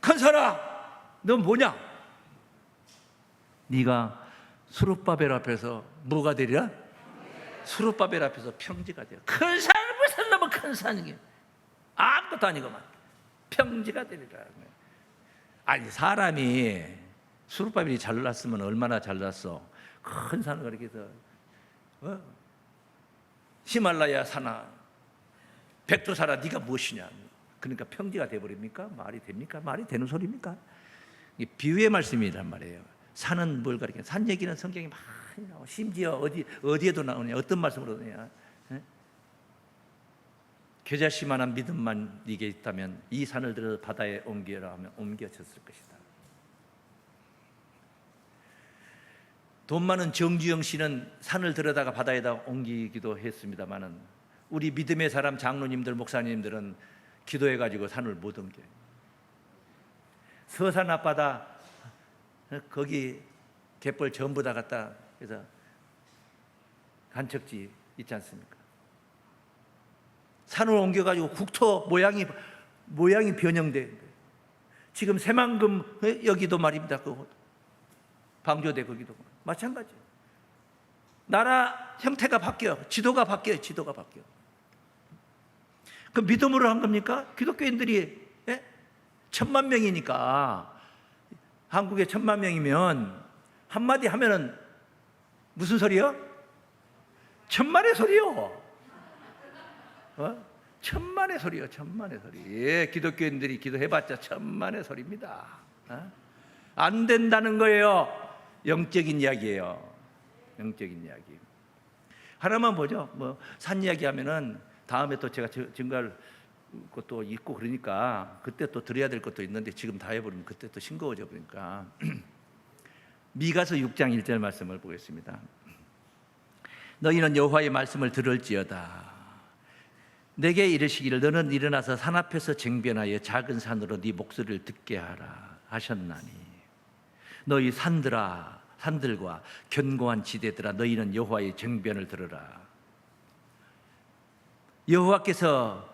큰 산아, 너 뭐냐? 네가 스룹바벨 앞에서 뭐가 되리라? 스룹바벨 앞에서 평지가 되어. 큰 산을 무슨 놈은 큰 산이게 아무것도 아니고만 평지가 되리라. 아니 사람이 스룹바벨이 잘났으면 얼마나 잘났어. 큰 산을 그렇게 해서 히말라야 산아, 백두산아, 네가 무엇이냐? 그러니까 평지가 돼버립니까? 말이 됩니까? 말이 되는 소리입니까? 이게 비유의 말씀이란 말이에요. 산은 뭘 가리켜? 산 얘기는 성경에 많이 나와. 심지어 어디에도 나오냐? 어떤 말씀으로 나오냐? 겨자씨만한 믿음만 네게 있다면 이 산을 들어 바다에 옮겨라 하면 옮겨졌을 것이다. 돈 많은 정주영 씨는 산을 들여다가 바다에다 옮기기도 했습니다만은 우리 믿음의 사람 장로님들 목사님들은 기도해가지고 산을 못 옮겨요. 서산 앞바다 거기 갯벌 전부 다 갖다 그래서 간척지 있지 않습니까? 산을 옮겨가지고 국토 모양이 변형돼. 지금 새만금 여기도 말입니다. 그 방조대 거기도 마찬가지. 나라 형태가 바뀌어, 지도가 바뀌어요. 지도가 바뀌어. 그 믿음으로 한 겁니까? 기독교인들이 1,000만 명이니까 한국에 1,000만 명이면 한마디 하면은 무슨 소리요? 천만의 소리요. 천만의 소리요. 천만의 소리. 예, 기독교인들이 기도해봤자 천만의 소리입니다. 안 된다는 거예요. 영적인 이야기예요. 영적인 이야기. 하나만 보죠. 뭐 산 이야기하면은 다음에 또 제가 증거할 것도 있고 그러니까 그때 또 드려야 될 것도 있는데 지금 다 해버리면 그때 또 싱거워져 버리니까. 미가서 6장 1절 말씀을 보겠습니다. 너희는 여호와의 말씀을 들을지어다. 내게 이르시기를 너는 일어나서 산 앞에서 쟁변하여 작은 산으로 네 목소리를 듣게 하라 하셨나니 너희 산들과 견고한 지대들아 너희는 여호와의 쟁변을 들으라. 여호와께서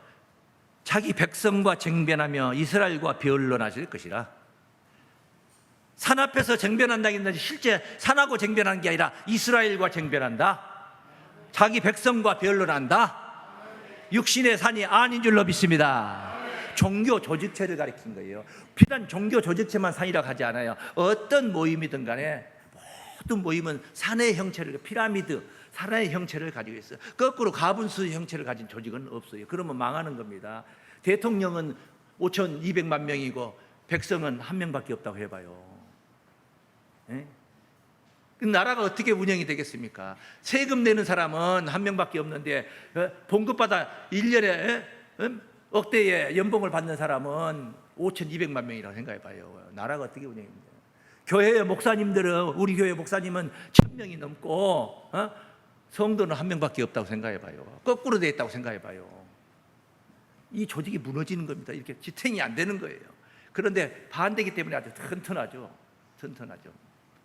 자기 백성과 쟁변하며 이스라엘과 변론하실 것이라. 산 앞에서 쟁변한다는 게 실제 산하고 쟁변하는 게 아니라 이스라엘과 쟁변한다. 자기 백성과 변론한다. 육신의 산이 아닌 줄로 믿습니다. 종교 조직체를 가리킨 거예요. 비단 종교 조직체만 산이라고 하지 않아요. 어떤 모임이든 간에 모든 모임은 산의 형체를, 피라미드, 산의 형체를 가지고 있어요. 거꾸로 가분수 형체를 가진 조직은 없어요. 그러면 망하는 겁니다. 대통령은 5,200만 명이고 백성은 한 명밖에 없다고 해봐요. 예? 나라가 어떻게 운영이 되겠습니까? 세금 내는 사람은 한 명밖에 없는데 봉급받아 1년에 억대의 연봉을 받는 사람은 5,200만 명이라고 생각해봐요. 나라가 어떻게 운영이 됩니까? 교회 목사님들은, 우리 교회 목사님은 1,000명이 넘고 성도는 한 명밖에 없다고 생각해봐요. 거꾸로 되어 있다고 생각해봐요. 이 조직이 무너지는 겁니다. 이렇게 지탱이 안 되는 거예요. 그런데 반대이기 때문에 아주 튼튼하죠.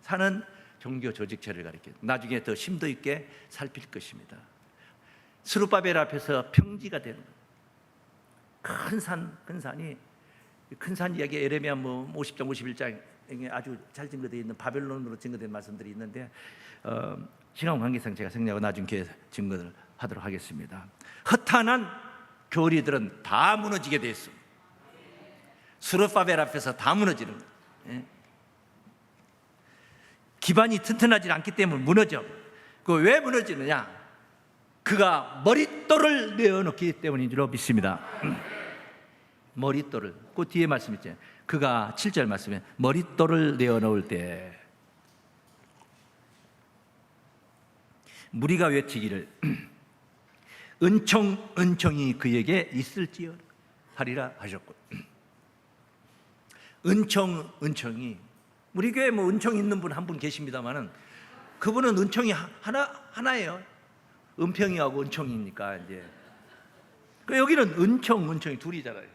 산은 종교 조직체를 가리켜 나중에 더 심도 있게 살필 것입니다. 스룹바벨 앞에서 평지가 되는 큰 산이 큰 산 이야기 에레미야 50장 51장에 아주 잘 증거되어 있는 바벨론으로 증거된 말씀들이 있는데 시간 관계상 제가 생략하고 나중 기회에 증거를 하도록 하겠습니다. 허탄한 교리들은 다 무너지게 되어 있습니다. 스룹바벨 앞에서 다 무너지는 거예요. 기반이 튼튼하지 않기 때문에 무너져. 그 왜 무너지느냐? 그가 머릿돌을 내어놓기 때문인 줄로 믿습니다. 머릿돌을. 그 뒤에 말씀 있잖아요. 그가 7절 말씀에 머릿돌을 내어놓을 때 무리가 외치기를 은총이 그에게 있을지어다 하리라 하셨고, 은총이 우리 교회에 은총 있는 분 한 분 계십니다만은 그분은 은총이 하나예요. 은평이하고 은총이니까 이제 여기는 은총이 둘이잖아요.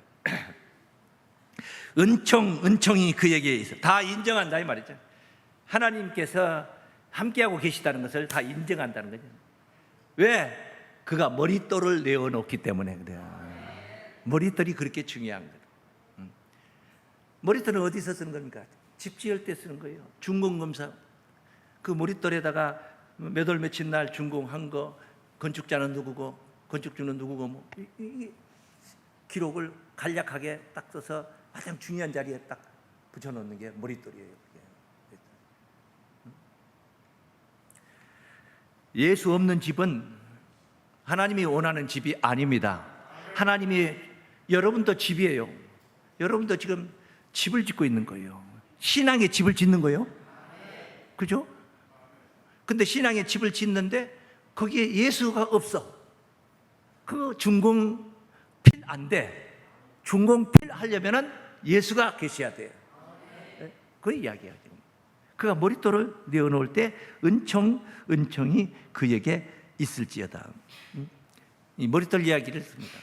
은총이 그에게 있어. 다 인정한다 이 말이죠. 하나님께서 함께하고 계시다는 것을 다 인정한다는 거죠. 왜? 그가 머릿돌을 내어놓기 때문에 그래요. 머릿돌이 그렇게 중요한 거예요. 머릿돌은 어디서 쓰는 겁니까? 집 지을 때 쓰는 거예요. 준공검사. 그 머릿돌에다가 몇 월 며칠 날 준공한 거, 건축자는 누구고 건축주는 누구고 이 기록을 간략하게 딱 써서 가장 중요한 자리에 딱 붙여놓는 게 머릿돌이에요. 예수 없는 집은 하나님이 원하는 집이 아닙니다. 하나님이 여러분도 집이에요. 여러분도 지금 집을 짓고 있는 거예요. 신앙의 집을 짓는 거예요. 그죠? 근데 신앙의 집을 짓는데 거기에 예수가 없어. 그 준공필 안 돼. 준공필 하려면은 예수가 계셔야 돼. 그 이야기야. 그가 머릿돌을 내어놓을 때 은총이 그에게 있을지어다. 이 머릿돌 이야기를 씁니다.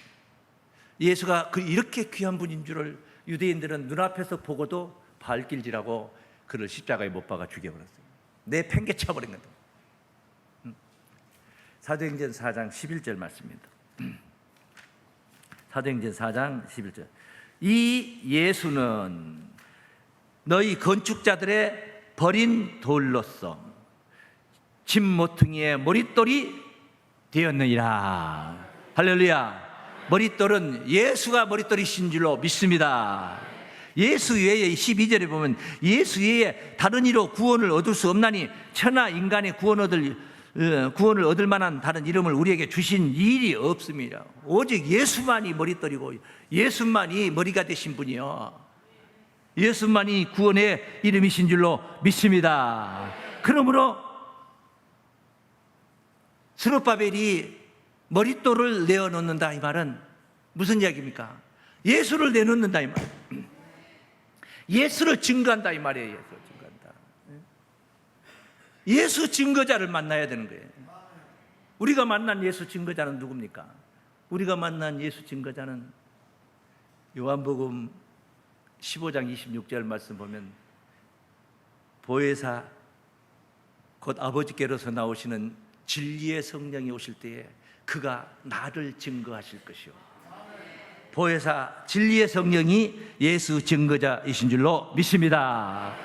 예수가 이렇게 귀한 분인 줄을 유대인들은 눈앞에서 보고도 발길질하고 그를 십자가에 못 박아 죽여버렸어요. 내 팽개쳐 버린 거다. 사도행전 4장 11절 말씀입니다. 사도행전 4장 11절. 이 예수는 너희 건축자들의 버린 돌로서 집 모퉁이의 머릿돌이 되었느니라. 할렐루야. 머릿돌은 예수가 머릿돌이신 줄로 믿습니다. 예수 외에 12절에 보면 예수 외에 다른 이로 구원을 얻을 수 없나니 천하 인간의 구원을 얻을 만한 다른 이름을 우리에게 주신 일이 없습니다. 오직 예수만이 머릿돌이고 예수만이 머리가 되신 분이요, 예수만이 구원의 이름이신 줄로 믿습니다. 그러므로 스룹바벨이 머릿돌을 내어놓는다 이 말은 무슨 이야기입니까? 예수를 내놓는다 이 말. 예수를 증거한다 이 말이에요. 예수를 증거한다. 예수 증거자를 만나야 되는 거예요. 우리가 만난 예수 증거자는 누굽니까? 우리가 만난 예수 증거자는 요한복음 15장 26절 말씀 보면 보혜사 곧 아버지께로서 나오시는 진리의 성령이 오실 때에 그가 나를 증거하실 것이요. 보혜사 진리의 성령이 예수 증거자이신 줄로 믿습니다.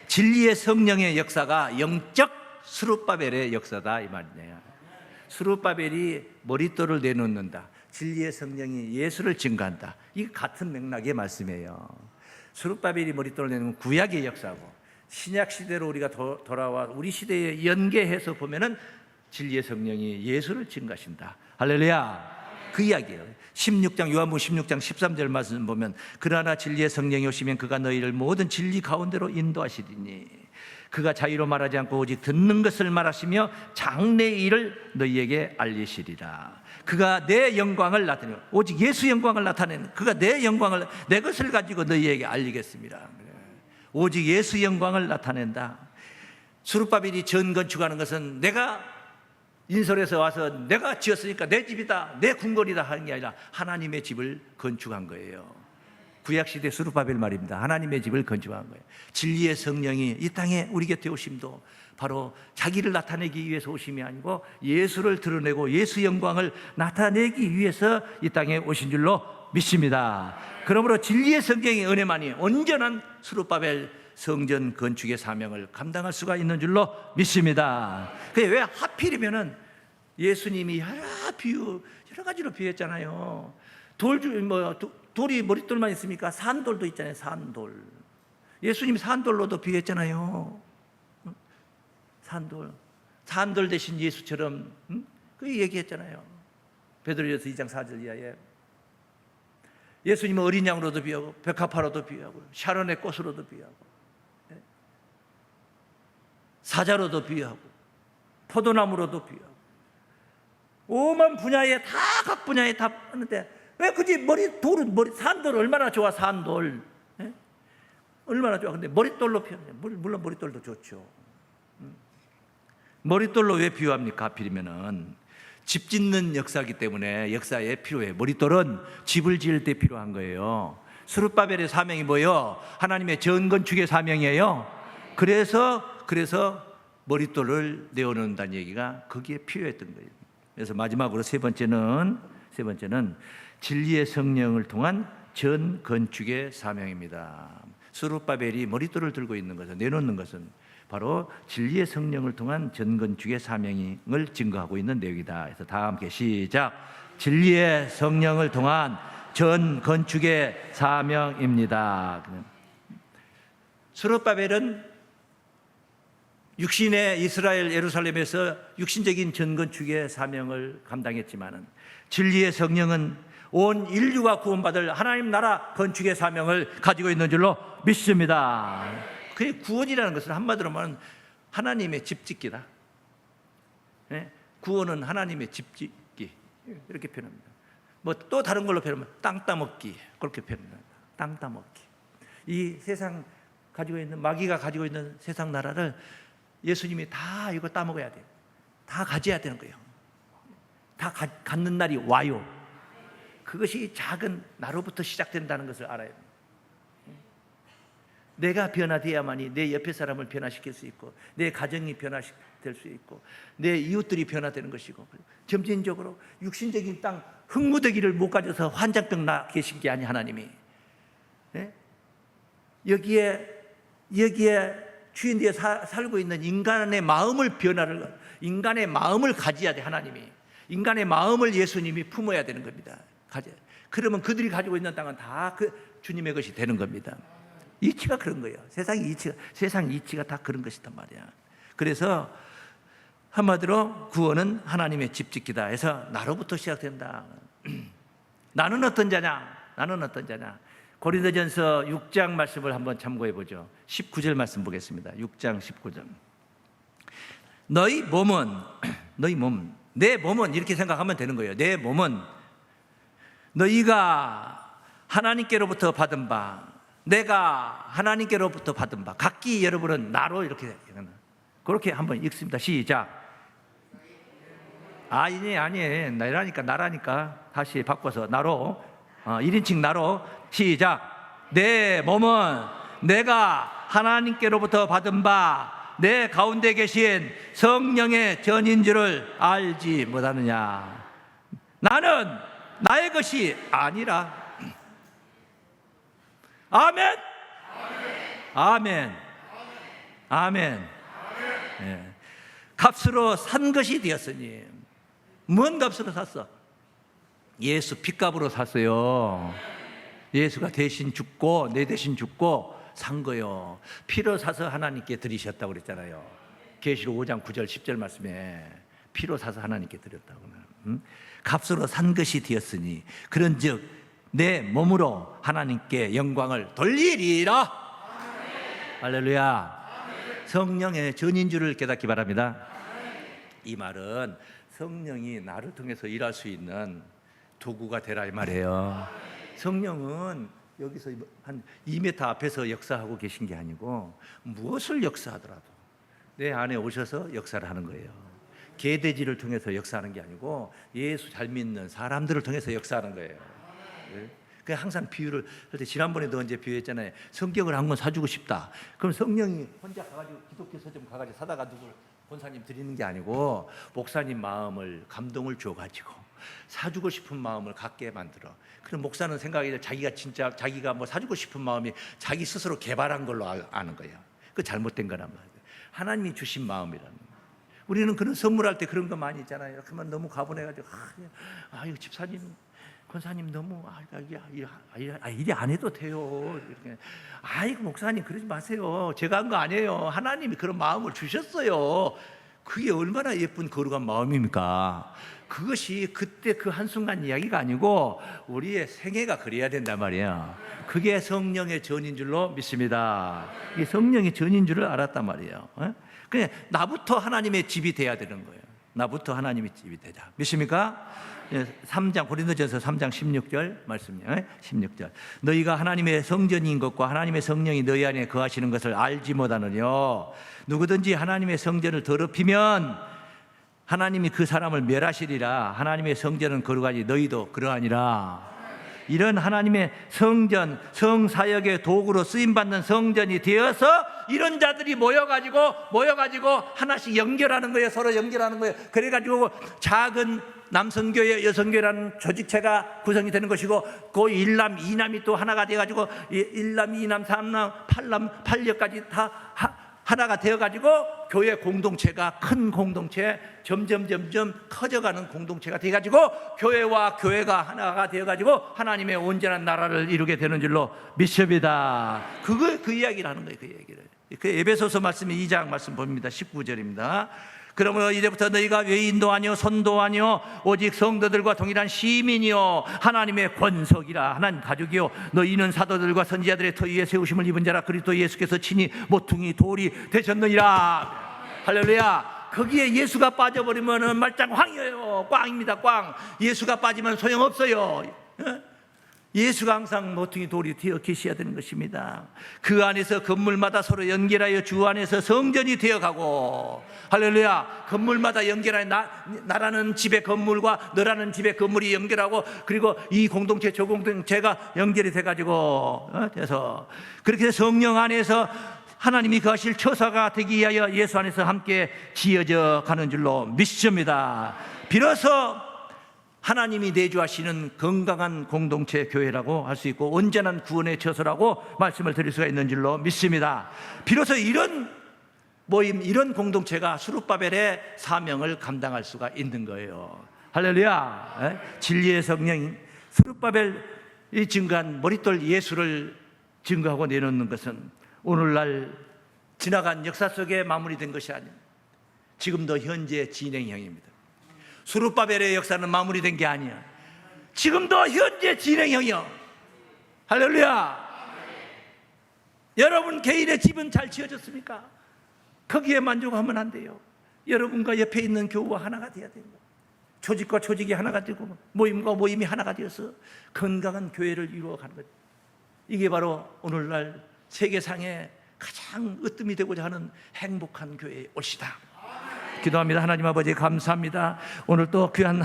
진리의 성령의 역사가 영적 스룹바벨의 역사다 이 말이네요. 스룹바벨이 머릿돌을 내놓는다. 진리의 성령이 예수를 증거한다. 이게 같은 맥락의 말씀이에요. 스룹바벨이 머릿돌을 내놓는 구약의 역사고 신약 시대로 우리가 돌아와 우리 시대에 연계해서 보면은 진리의 성령이 예수를 증거하신다. 할렐루야. 그 이야기예요. 16장 요한복음 16장 13절 말씀 보면 그러나 진리의 성령이 오시면 그가 너희를 모든 진리 가운데로 인도하시리니 그가 자유로 말하지 않고 오직 듣는 것을 말하시며 장래의 일을 너희에게 알리시리라. 그가 내 영광을 나타내요. 오직 예수 영광을 나타내는 그가 내 영광을 내 것을 가지고 너희에게 알리겠습니다. 오직 예수 영광을 나타낸다. 스룹바벨이 전 건축하는 것은 내가 인솔에서 와서 내가 지었으니까 내 집이다, 내 궁궐이다 하는 게 아니라 하나님의 집을 건축한 거예요. 구약시대 스룹바벨 말입니다. 하나님의 집을 건축한 거예요. 진리의 성령이 이 땅에 우리 곁에 오심도 바로 자기를 나타내기 위해서 오심이 아니고 예수를 드러내고 예수 영광을 나타내기 위해서 이 땅에 오신 줄로 믿습니다. 그러므로 진리의 성경의 은혜만이 온전한 스룹바벨 성전 건축의 사명을 감당할 수가 있는 줄로 믿습니다. 그게 왜 하필이면은 예수님이 여러 가지로 비유했잖아요. 돌이 머릿돌만 있습니까? 산돌도 있잖아요. 산돌. 예수님이 산돌로도 비유했잖아요. 산돌 대신 예수처럼 그 얘기했잖아요. 베드로전서 2장 4절 이하에 예수님은 어린 양으로도 비유하고 백합화로도 비유하고 샤론의 꽃으로도 비유하고 사자로도 비유하고 포도나무로도 비유하고 오만 분야에 다 각 분야에 다 하는데 왜 굳이 산돌 얼마나 좋아. 산돌 얼마나 좋아. 근데 머릿돌로 표현해요. 물론 머릿돌도 좋죠. 머릿돌로 왜 비유합니까? 하필이면은 집 짓는 역사이기 때문에 역사에 필요해요. 머릿돌은 집을 지을 때 필요한 거예요. 스룹바벨의 사명이 뭐예요? 하나님의 전건축의 사명이에요. 그래서 머릿돌을 내어놓는다는 얘기가 거기에 필요했던 거예요. 그래서 마지막으로 세 번째는 진리의 성령을 통한 전 건축의 사명입니다. 스룹바벨이 머릿돌을 들고 있는 것은 내놓는 것은 바로 진리의 성령을 통한 전 건축의 사명을 증거하고 있는 내용이다. 그래서 다 함께 시작. 진리의 성령을 통한 전 건축의 사명입니다. 스룹바벨은 육신의 이스라엘 예루살렘에서 육신적인 전건축의 사명을 감당했지만은 진리의 성령은 온 인류가 구원받을 하나님 나라 건축의 사명을 가지고 있는 줄로 믿습니다. 그 구원이라는 것은 한마디로 말하면 하나님의 집짓기다. 예? 구원은 하나님의 집짓기 이렇게 표현합니다. 뭐 또 다른 걸로 표현하면 땅 따먹기 그렇게 표현합니다. 땅 따먹기. 이 세상 가지고 있는 마귀가 가지고 있는 세상 나라를 예수님이 다 이거 따먹어야 돼요. 다 가져야 되는 거예요. 다 갖는 날이 와요. 그것이 작은 나로부터 시작된다는 것을 알아야 돼요. 내가 변화되어야만이 내 옆에 사람을 변화시킬 수 있고 내 가정이 변화될 수 있고 내 이웃들이 변화되는 것이고 점진적으로 육신적인 땅 흙무더기를 못 가져서 환장병 나 계신 게 아니 하나님이 네? 여기에 주인되어 살고 있는 인간의 마음을 인간의 마음을 가져야 돼. 하나님이 인간의 마음을 예수님이 품어야 되는 겁니다. 그러면 그들이 가지고 있는 땅은 다 그 주님의 것이 되는 겁니다. 이치가 그런 거예요. 세상 이치가 다 그런 것이단 말이야. 그래서 한마디로 구원은 하나님의 집짓기다 해서 나로부터 시작된다. 나는 어떤 자냐? 나는 어떤 자냐? 고린도전서 6장 말씀을 한번 참고해 보죠. 19절 말씀 보겠습니다. 6장 19절. 너희 몸은 내 몸은 이렇게 생각하면 되는 거예요. 내 몸은 너희가 하나님께로부터 받은 바 내가 하나님께로부터 받은 바 각기 여러분은 나로 이렇게 그렇게 한번 읽습니다. 시작. 아니 나라니까 다시 바꿔서 나로 1인칭 나로 시작. 내 몸은 내가 하나님께로부터 받은 바 내 가운데 계신 성령의 전인 줄을 알지 못하느냐. 나는 나의 것이 아니라. 아멘. 아멘. 아멘. 예. 값으로 산 것이 되었으니. 뭔 값으로 샀어? 예수 핏값으로 샀어요. 예수가 대신 죽고 내 대신 죽고 산 거요. 피로 사서 하나님께 드리셨다고 그랬잖아요. 계시록 5장 9절 10절 말씀에 피로 사서 하나님께 드렸다고. 값으로 산 것이 되었으니 그런즉 내 몸으로 하나님께 영광을 돌리리라. 할렐루야. 성령의 전인 줄을 깨닫기 바랍니다. 이 말은 성령이 나를 통해서 일할 수 있는 도구가 되라 이 말이에요. 성령은 여기서 한 2m 앞에서 역사하고 계신 게 아니고 무엇을 역사하더라도 내 안에 오셔서 역사를 하는 거예요. 개돼지를 통해서 역사하는 게 아니고 예수 잘 믿는 사람들을 통해서 역사하는 거예요. 그 항상 비유를 할 때 지난번에도 언제 비유했잖아요. 성경을 한 권 사주고 싶다. 그럼 성령이 혼자 가가지고 기독교 서점 가가지고 사다가 누굴 권사님 드리는 게 아니고 목사님 마음을 감동을 줘가지고 사주고 싶은 마음을 갖게 만들어. 그럼 목사는 생각이 자기가 뭐 사주고 싶은 마음이 자기 스스로 개발한 걸로 아는 거예요. 그 잘못된 거란 말이에요. 하나님이 주신 마음이라는 거예요. 우리는 그런 선물할 때 그런 거 많이 있잖아요. 그러면 너무 가분해가지고 이거 집사님 권사님 너무 이리 안 해도 돼요. 이렇게. 아이고 목사님 그러지 마세요. 제가 한 거 아니에요. 하나님이 그런 마음을 주셨어요. 그게 얼마나 예쁜 거룩한 마음입니까? 그것이 그때 그 한순간 이야기가 아니고 우리의 생애가 그래야 된단 말이에요. 그게 성령의 전인 줄로 믿습니다. 이게 성령의 전인 줄을 알았단 말이에요. 그냥 나부터 하나님의 집이 돼야 되는 거예요. 나부터 하나님의 집이 되자. 믿습니까? 3장 고린도전서 3장 16절 말씀이요. 16절. 너희가 하나님의 성전인 것과 하나님의 성령이 너희 안에 거하시는 것을 알지 못하느뇨. 누구든지 하나님의 성전을 더럽히면 하나님이 그 사람을 멸하시리라. 하나님의 성전은 거룩하니 너희도 그러하니라. 이런 하나님의 성전, 성사역의 도구로 쓰임받는 성전이 되어서 이런 자들이 모여가지고 하나씩 연결하는 거예요. 서로 연결하는 거예요. 그래가지고 작은 남성교회, 여성교회라는 조직체가 구성이 되는 것이고 그 일남, 이남이 또 하나가 돼가지고 일남, 이남, 삼남, 팔남, 팔녀까지 다 하나가 되어가지고 교회 공동체가 큰 공동체, 점점 커져가는 공동체가 돼가지고 교회와 교회가 하나가 되어가지고 하나님의 온전한 나라를 이루게 되는 줄로 믿습니다. 그 이야기를 하는 거예요. 그 얘기를. 그 에베소서 말씀이 2장 말씀 봅니다. 19절입니다. 그러므로 이제부터 너희가 외인도 아니요 손도 아니요 오직 성도들과 동일한 시민이요 하나님의 권속이라. 하나님 가족이요 너희는 사도들과 선지자들의 터 위에 세우심을 입은 자라. 그리스도 예수께서 친히 모퉁이 돌이 되셨느니라. 할렐루야. 거기에 예수가 빠져버리면 말짱황이에요. 꽝입니다. 꽝. 예수가 빠지면 소용없어요. 예수가 항상 모퉁이 돌이 되어 계셔야 되는 것입니다. 그 안에서 건물마다 서로 연결하여 주 안에서 성전이 되어가고, 할렐루야. 건물마다 연결하여 나라는 집의 건물과 너라는 집의 건물이 연결하고, 그리고 이 공동체 저 공동체가 연결이 돼가지고 그래서 그렇게 성령 안에서 하나님이 거하실 처소가 되기 위하여 예수 안에서 함께 지어져 가는 줄로 믿습니다. 비로소 하나님이 내주하시는 건강한 공동체 교회라고 할 수 있고 온전한 구원의 처소라고 말씀을 드릴 수가 있는 줄로 믿습니다. 비로소 이런 모임, 이런 공동체가 수룹바벨의 사명을 감당할 수가 있는 거예요. 할렐루야. 진리의 성령이 수룹바벨이 증거한 머릿돌 예수를 증거하고 내놓는 것은 오늘날 지나간 역사 속에 마무리된 것이 아닙니다. 지금도 현재 진행형입니다. 수룹바벨의 역사는 마무리된 게 아니야. 지금도 현재 진행형이요. 할렐루야. 여러분 개인의 집은 잘 지어졌습니까? 거기에 만족하면 안 돼요. 여러분과 옆에 있는 교우와 하나가 되어야 됩니다. 조직과 조직이 하나가 되고 모임과 모임이 하나가 되어서 건강한 교회를 이루어가는 것. 이게 바로 오늘날 세계상에 가장 으뜸이 되고자 하는 행복한 교회의 옷이다. 기도합니다. 하나님 아버지 감사합니다. 오늘 또 귀한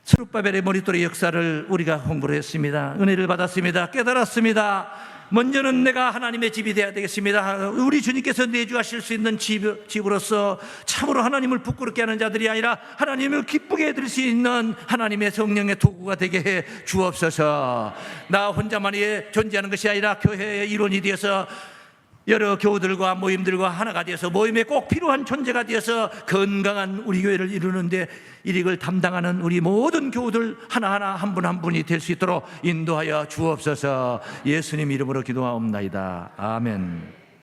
수룹바벨의 머릿돌의 역사를 우리가 공부를 했습니다. 은혜를 받았습니다. 깨달았습니다. 먼저는 내가 하나님의 집이 되어야 되겠습니다. 우리 주님께서 내주하실 수 있는 집으로서 참으로 하나님을 부끄럽게 하는 자들이 아니라 하나님을 기쁘게 해드릴 수 있는 하나님의 성령의 도구가 되게 해 주옵소서. 나 혼자만이 존재하는 것이 아니라 교회의 일원이 되어서 여러 교우들과 모임들과 하나가 되어서 모임에 꼭 필요한 존재가 되어서 건강한 우리 교회를 이루는데 일익을 담당하는 우리 모든 교우들 하나하나 한 분 한 분이 될 수 있도록 인도하여 주옵소서. 예수님 이름으로 기도하옵나이다. 아멘.